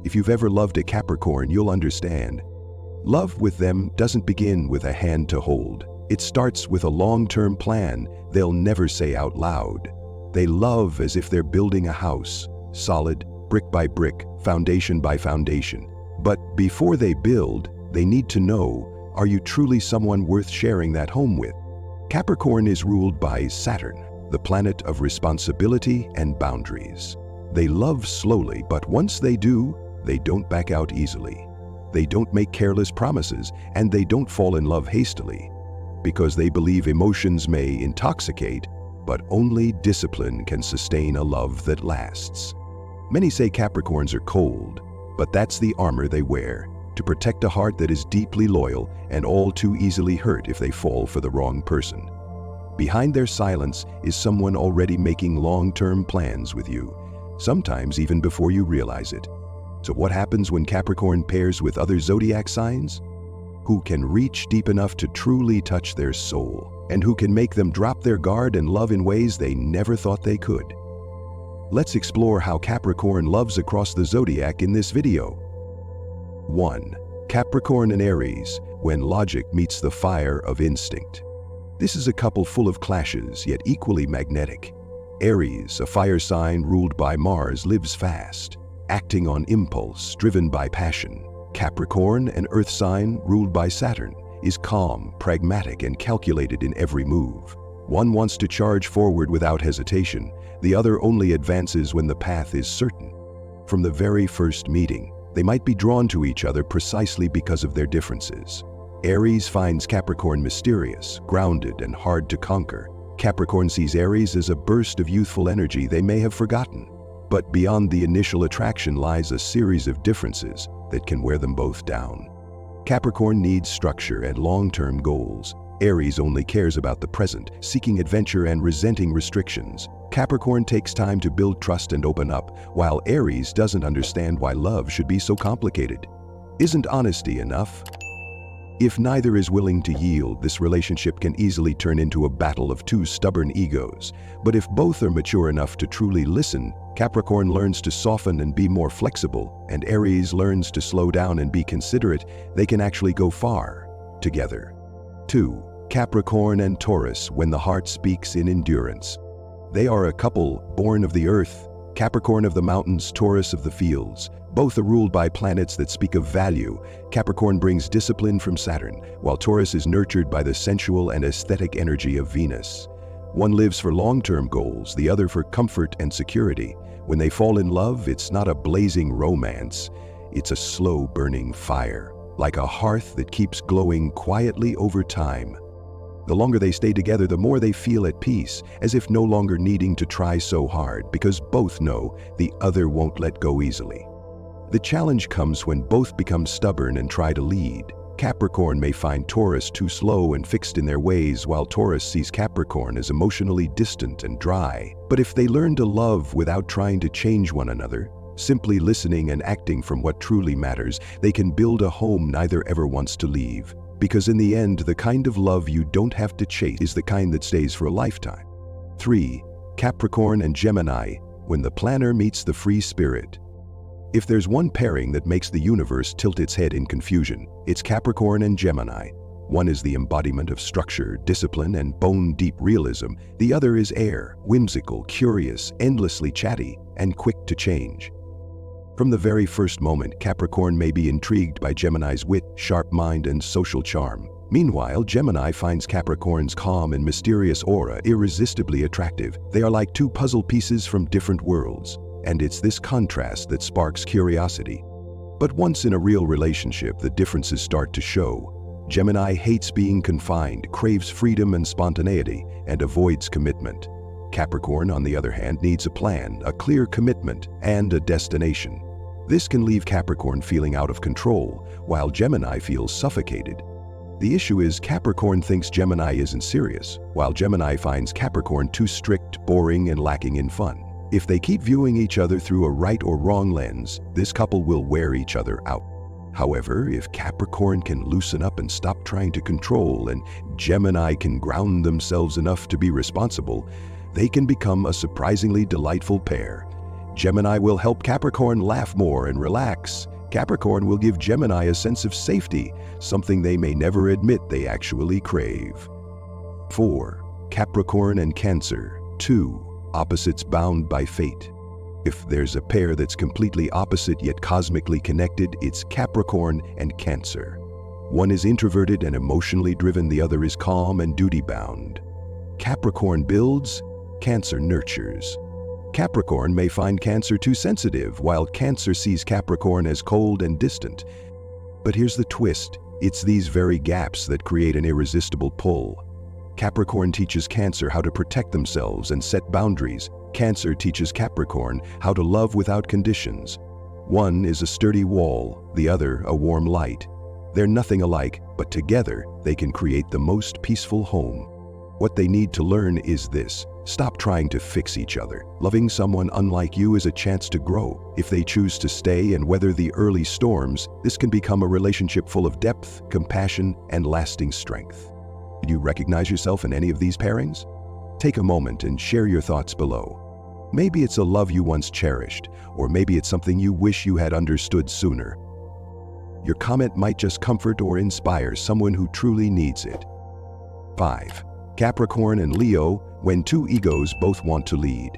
If you've ever loved a Capricorn, you'll understand. Love with them doesn't begin with a hand to hold. It starts with a long-term plan they'll never say out loud. They love as if they're building a house, solid, brick by brick, foundation by foundation. But before they build, they need to know, are you truly someone worth sharing that home with? Capricorn is ruled by Saturn, the planet of responsibility and boundaries. They love slowly, but once they do, they don't back out easily. They don't make careless promises, and they don't fall in love hastily, because they believe emotions may intoxicate, but only discipline can sustain a love that lasts. Many say Capricorns are cold, but that's the armor they wear to protect a heart that is deeply loyal and all too easily hurt if they fall for the wrong person. Behind their silence is someone already making long-term plans with you, sometimes even before you realize it. So what happens when Capricorn pairs with other zodiac signs? Who can reach deep enough to truly touch their soul, and who can make them drop their guard and love in ways they never thought they could. Let's explore how Capricorn loves across the zodiac in this video. 1. Capricorn and Aries, when logic meets the fire of instinct. This is a couple full of clashes, yet equally magnetic. Aries, a fire sign ruled by Mars, lives fast, acting on impulse, driven by passion. Capricorn, an earth sign ruled by Saturn, is calm, pragmatic, and calculated in every move. One wants to charge forward without hesitation, the other only advances when the path is certain. From the very first meeting, they might be drawn to each other precisely because of their differences. Aries finds Capricorn mysterious, grounded, and hard to conquer. Capricorn sees Aries as a burst of youthful energy they may have forgotten. But beyond the initial attraction lies a series of differences that can wear them both down. Capricorn needs structure and long-term goals. Aries only cares about the present, seeking adventure and resenting restrictions. Capricorn takes time to build trust and open up, while Aries doesn't understand why love should be so complicated. Isn't honesty enough? If neither is willing to yield, this relationship can easily turn into a battle of two stubborn egos. But if both are mature enough to truly listen, Capricorn learns to soften and be more flexible, and Aries learns to slow down and be considerate, they can actually go far together. 2. Capricorn and Taurus, when the heart speaks in endurance. They are a couple born of the earth, Capricorn of the mountains, Taurus of the fields. Both are ruled by planets that speak of value. Capricorn brings discipline from Saturn, while Taurus is nurtured by the sensual and aesthetic energy of Venus. One lives for long-term goals, the other for comfort and security. When they fall in love, it's not a blazing romance. It's a slow burning fire, like a hearth that keeps glowing quietly over time. The longer they stay together, the more they feel at peace, as if no longer needing to try so hard, because both know the other won't let go easily. The challenge comes when both become stubborn and try to lead. Capricorn may find Taurus too slow and fixed in their ways, while Taurus sees Capricorn as emotionally distant and dry. But if they learn to love without trying to change one another, simply listening and acting from what truly matters, they can build a home neither ever wants to leave. Because in the end, the kind of love you don't have to chase is the kind that stays for a lifetime. 3. Capricorn and Gemini, when the planner meets the free spirit. If there's one pairing that makes the universe tilt its head in confusion, it's Capricorn and Gemini. One is the embodiment of structure, discipline, and bone-deep realism. The other is air, whimsical, curious, endlessly chatty, and quick to change. From the very first moment, Capricorn may be intrigued by Gemini's wit, sharp mind, and social charm. Meanwhile, Gemini finds Capricorn's calm and mysterious aura irresistibly attractive. They are like two puzzle pieces from different worlds, and it's this contrast that sparks curiosity. But once in a real relationship, the differences start to show. Gemini hates being confined, craves freedom and spontaneity, and avoids commitment. Capricorn, on the other hand, needs a plan, a clear commitment, and a destination. This can leave Capricorn feeling out of control, while Gemini feels suffocated. The issue is Capricorn thinks Gemini isn't serious, while Gemini finds Capricorn too strict, boring, and lacking in fun. If they keep viewing each other through a right or wrong lens, this couple will wear each other out. However, if Capricorn can loosen up and stop trying to control, and Gemini can ground themselves enough to be responsible, they can become a surprisingly delightful pair. Gemini will help Capricorn laugh more and relax. Capricorn will give Gemini a sense of safety, something they may never admit they actually crave. 4. Capricorn and Cancer. 2. Opposites bound by fate. If there's a pair that's completely opposite yet cosmically connected, it's Capricorn and Cancer. One is introverted and emotionally driven, the other is calm and duty-bound. Capricorn builds, Cancer nurtures. Capricorn may find Cancer too sensitive, while Cancer sees Capricorn as cold and distant. But here's the twist: it's these very gaps that create an irresistible pull. Capricorn teaches Cancer how to protect themselves and set boundaries. Cancer teaches Capricorn how to love without conditions. One is a sturdy wall, the other a warm light. They're nothing alike, but together they can create the most peaceful home. What they need to learn is this: stop trying to fix each other. Loving someone unlike you is a chance to grow. If they choose to stay and weather the early storms, this can become a relationship full of depth, compassion, and lasting strength. Do you recognize yourself in any of these pairings? Take a moment and share your thoughts below. Maybe it's a love you once cherished, or maybe it's something you wish you had understood sooner. Your comment might just comfort or inspire someone who truly needs it. 5. Capricorn and Leo, when two egos both want to lead.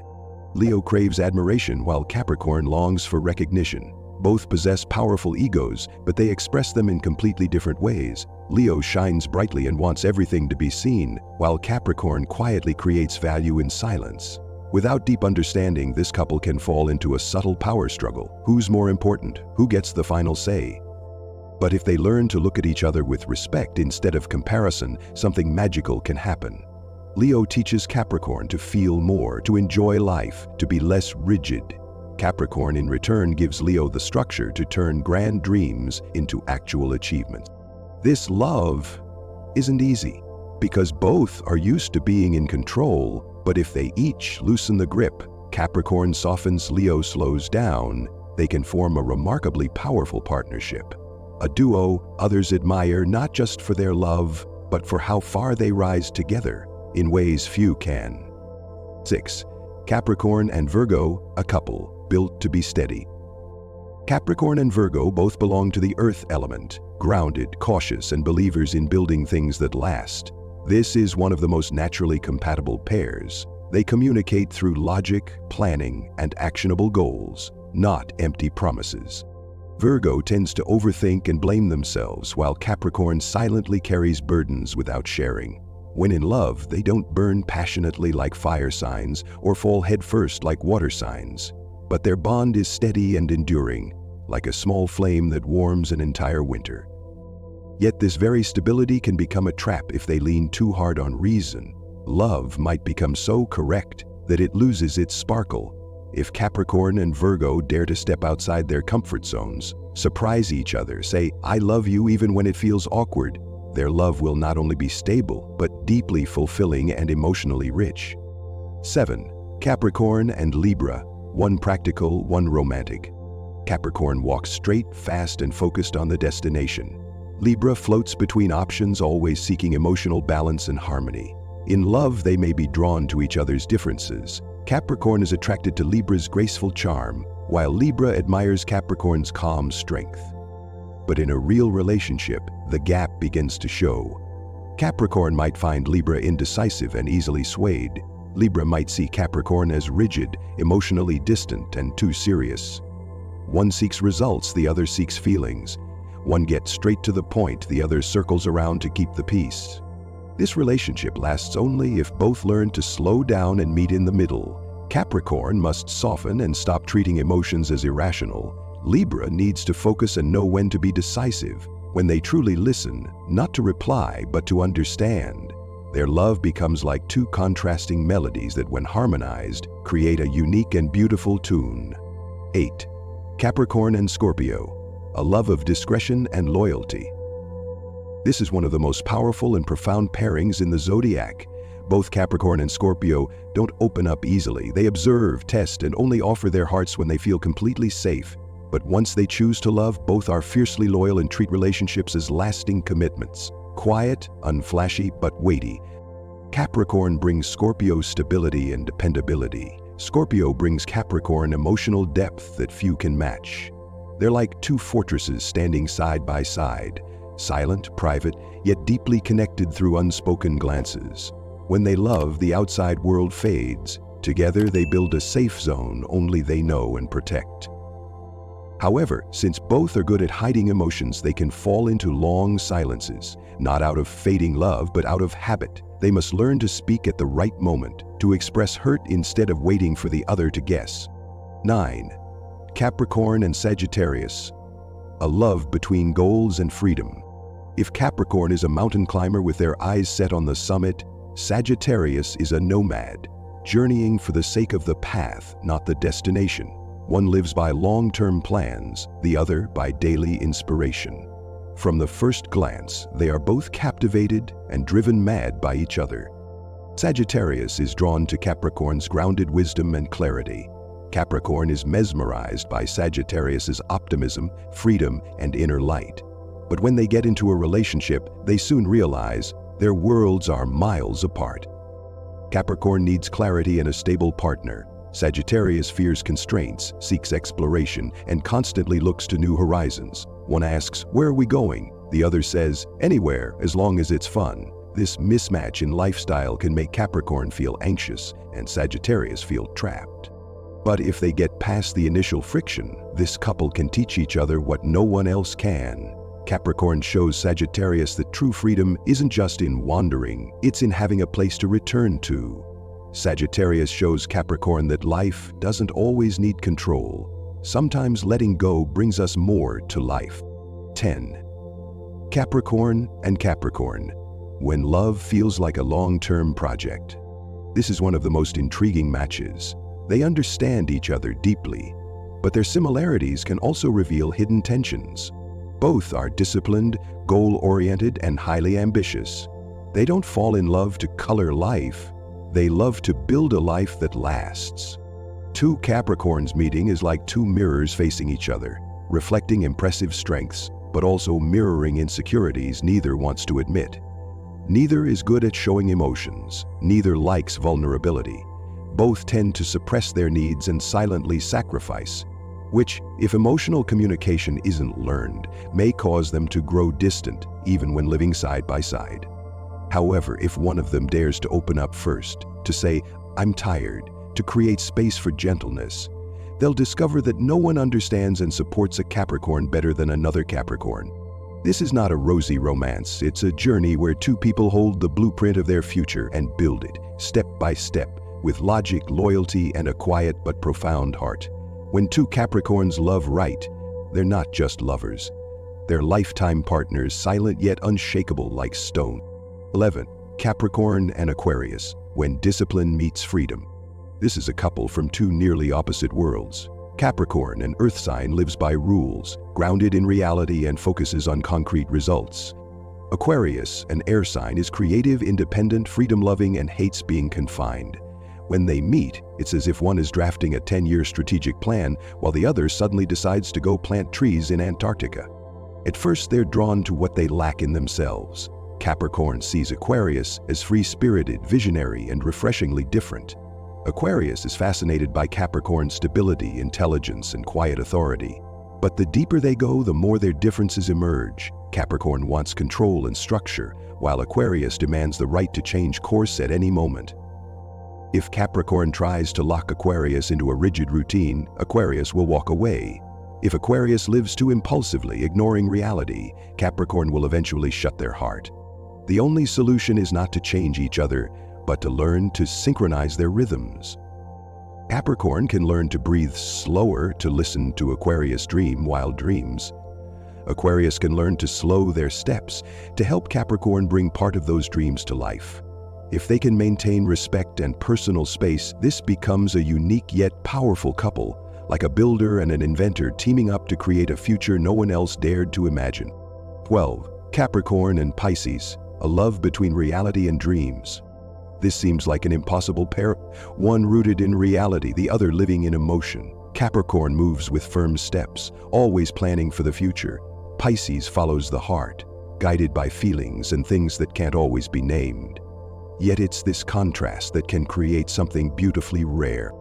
Leo craves admiration while Capricorn longs for recognition. Both possess powerful egos, but they express them in completely different ways. Leo shines brightly and wants everything to be seen, while Capricorn quietly creates value in silence. Without deep understanding, this couple can fall into a subtle power struggle. Who's more important? Who gets the final say? But if they learn to look at each other with respect instead of comparison, something magical can happen. Leo teaches Capricorn to feel more, to enjoy life, to be less rigid. Capricorn in return gives Leo the structure to turn grand dreams into actual achievements. This love isn't easy, because both are used to being in control, but if they each loosen the grip, Capricorn softens, Leo slows down, they can form a remarkably powerful partnership. A duo others admire not just for their love, but for how far they rise together in ways few can. 6. Capricorn and Virgo, a couple built to be steady. Capricorn and Virgo both belong to the earth element, grounded, cautious, and believers in building things that last. This is one of the most naturally compatible pairs. They communicate through logic, planning, and actionable goals, not empty promises. Virgo tends to overthink and blame themselves, while Capricorn silently carries burdens without sharing. When in love, they don't burn passionately like fire signs or fall headfirst like water signs. But their bond is steady and enduring, like a small flame that warms an entire winter. Yet this very stability can become a trap if they lean too hard on reason. Love might become so correct that it loses its sparkle. If Capricorn and Virgo dare to step outside their comfort zones, surprise each other, say, "I love you," even when it feels awkward, their love will not only be stable, but deeply fulfilling and emotionally rich. 7. Capricorn and Libra, one practical, one romantic. Capricorn walks straight, fast, and focused on the destination. Libra floats between options, always seeking emotional balance and harmony. In love, they may be drawn to each other's differences. Capricorn is attracted to Libra's graceful charm, while Libra admires Capricorn's calm strength. But in a real relationship, the gap begins to show. Capricorn might find Libra indecisive and easily swayed. Libra might see Capricorn as rigid, emotionally distant, and too serious. One seeks results, the other seeks feelings. One gets straight to the point, the other circles around to keep the peace. This relationship lasts only if both learn to slow down and meet in the middle. Capricorn must soften and stop treating emotions as irrational. Libra needs to focus and know when to be decisive. When they truly listen, not to reply, but to understand, their love becomes like two contrasting melodies that, when harmonized, create a unique and beautiful tune. 8. Capricorn and Scorpio, a love of discretion and loyalty. This is one of the most powerful and profound pairings in the Zodiac. Both Capricorn and Scorpio don't open up easily. They observe, test, and only offer their hearts when they feel completely safe. But once they choose to love, both are fiercely loyal and treat relationships as lasting commitments. Quiet, unflashy, but weighty. Capricorn brings Scorpio stability and dependability. Scorpio brings Capricorn emotional depth that few can match. They're like two fortresses standing side by side, silent, private, yet deeply connected through unspoken glances. When they love, the outside world fades. Together, they build a safe zone only they know and protect. However, since both are good at hiding emotions, they can fall into long silences, not out of fading love, but out of habit. They must learn to speak at the right moment, to express hurt instead of waiting for the other to guess. 9. Capricorn and Sagittarius. A love between goals and freedom. If Capricorn is a mountain climber with their eyes set on the summit, Sagittarius is a nomad, journeying for the sake of the path, not the destination. One lives by long-term plans, the other by daily inspiration. From the first glance, they are both captivated and driven mad by each other. Sagittarius is drawn to Capricorn's grounded wisdom and clarity. Capricorn is mesmerized by Sagittarius's optimism, freedom, and inner light. But when they get into a relationship, they soon realize their worlds are miles apart. Capricorn needs clarity and a stable partner. Sagittarius fears constraints, seeks exploration, and constantly looks to new horizons. One asks, "Where are we going?" The other says, "Anywhere, as long as it's fun." This mismatch in lifestyle can make Capricorn feel anxious and Sagittarius feel trapped. But if they get past the initial friction, this couple can teach each other what no one else can. Capricorn shows Sagittarius that true freedom isn't just in wandering, it's in having a place to return to. Sagittarius shows Capricorn that life doesn't always need control. Sometimes letting go brings us more to life. 10. Capricorn and Capricorn. When love feels like a long-term project. This is one of the most intriguing matches. They understand each other deeply, but their similarities can also reveal hidden tensions. Both are disciplined, goal-oriented, and highly ambitious. They don't fall in love to color life. They love to build a life that lasts. Two Capricorns meeting is like two mirrors facing each other, reflecting impressive strengths, but also mirroring insecurities neither wants to admit. Neither is good at showing emotions. Neither likes vulnerability. Both tend to suppress their needs and silently sacrifice, which, if emotional communication isn't learned, may cause them to grow distant, even when living side by side. However, if one of them dares to open up first, to say, "I'm tired," to create space for gentleness, they'll discover that no one understands and supports a Capricorn better than another Capricorn. This is not a rosy romance. It's a journey where two people hold the blueprint of their future and build it, step by step, with logic, loyalty, and a quiet but profound heart. When two Capricorns love right, they're not just lovers. They're lifetime partners, silent yet unshakable like stone. 11. Capricorn and Aquarius. When discipline meets freedom. This is a couple from two nearly opposite worlds. Capricorn, an earth sign, lives by rules, grounded in reality and focuses on concrete results. Aquarius, an air sign, is creative, independent, freedom-loving, and hates being confined. When they meet, it's as if one is drafting a 10-year strategic plan while the other suddenly decides to go plant trees in Antarctica. At first, they're drawn to what they lack in themselves. Capricorn sees Aquarius as free-spirited, visionary, and refreshingly different. Aquarius is fascinated by Capricorn's stability, intelligence, and quiet authority. But the deeper they go, the more their differences emerge. Capricorn wants control and structure, while Aquarius demands the right to change course at any moment. If Capricorn tries to lock Aquarius into a rigid routine, Aquarius will walk away. If Aquarius lives too impulsively, ignoring reality, Capricorn will eventually shut their heart. The only solution is not to change each other, but to learn to synchronize their rhythms. Capricorn can learn to breathe slower to listen to Aquarius dream wild dreams. Aquarius can learn to slow their steps to help Capricorn bring part of those dreams to life. If they can maintain respect and personal space, this becomes a unique yet powerful couple, like a builder and an inventor teaming up to create a future no one else dared to imagine. 12. Capricorn and Pisces, a love between reality and dreams. This seems like an impossible pair, one rooted in reality, the other living in emotion. Capricorn moves with firm steps, always planning for the future. Pisces follows the heart, guided by feelings and things that can't always be named. Yet it's this contrast that can create something beautifully rare.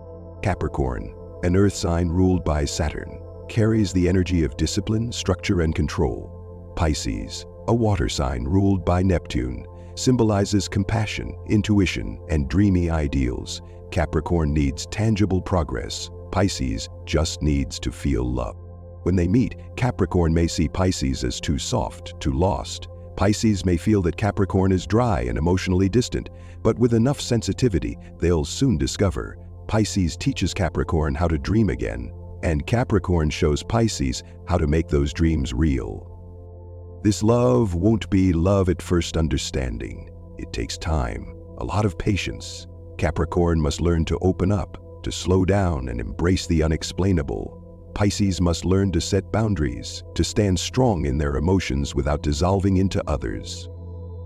Capricorn, an earth sign ruled by Saturn, carries the energy of discipline, structure, and control. Pisces, a water sign ruled by Neptune, symbolizes compassion, intuition, and dreamy ideals. Capricorn needs tangible progress. Pisces just needs to feel love. When they meet, Capricorn may see Pisces as too soft, too lost. Pisces may feel that Capricorn is dry and emotionally distant, but with enough sensitivity, they'll soon discover Pisces teaches Capricorn how to dream again, and Capricorn shows Pisces how to make those dreams real. This love won't be love at first understanding. It takes time, a lot of patience. Capricorn must learn to open up, to slow down and embrace the unexplainable. Pisces must learn to set boundaries, to stand strong in their emotions without dissolving into others.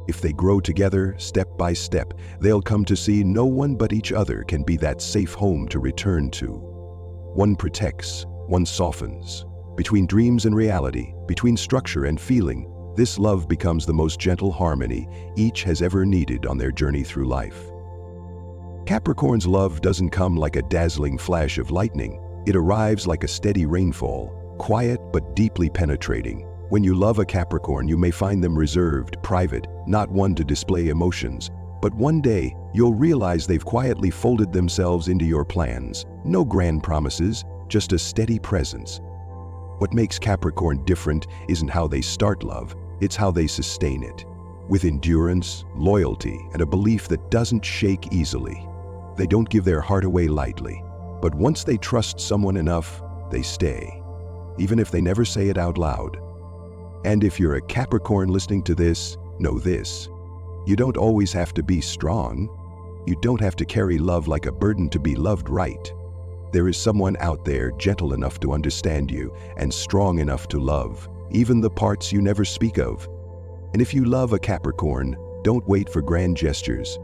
If they grow together, step by step, they'll come to see no one but each other can be that safe home to return to. One protects, one softens. Between dreams and reality, between structure and feeling, this love becomes the most gentle harmony each has ever needed on their journey through life. Capricorn's love doesn't come like a dazzling flash of lightning. It arrives like a steady rainfall, quiet but deeply penetrating. When you love a Capricorn, you may find them reserved, private, not one to display emotions. But one day, you'll realize they've quietly folded themselves into your plans. No grand promises, just a steady presence. What makes Capricorn different isn't how they start love, it's how they sustain it. With endurance, loyalty, and a belief that doesn't shake easily. They don't give their heart away lightly. But once they trust someone enough, they stay, even if they never say it out loud. And if you're a Capricorn listening to this, know this. You don't always have to be strong. You don't have to carry love like a burden to be loved right. There is someone out there gentle enough to understand you and strong enough to love, even the parts you never speak of. And if you love a Capricorn, don't wait for grand gestures.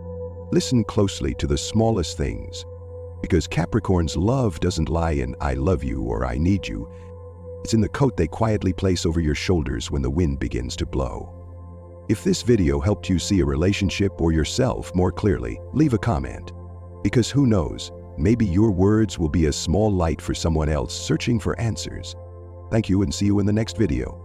Listen closely to the smallest things. Because Capricorn's love doesn't lie in "I love you" or "I need you." It's in the coat they quietly place over your shoulders when the wind begins to blow. If this video helped you see a relationship or yourself more clearly, leave a comment. Because who knows, maybe your words will be a small light for someone else searching for answers. Thank you and see you in the next video.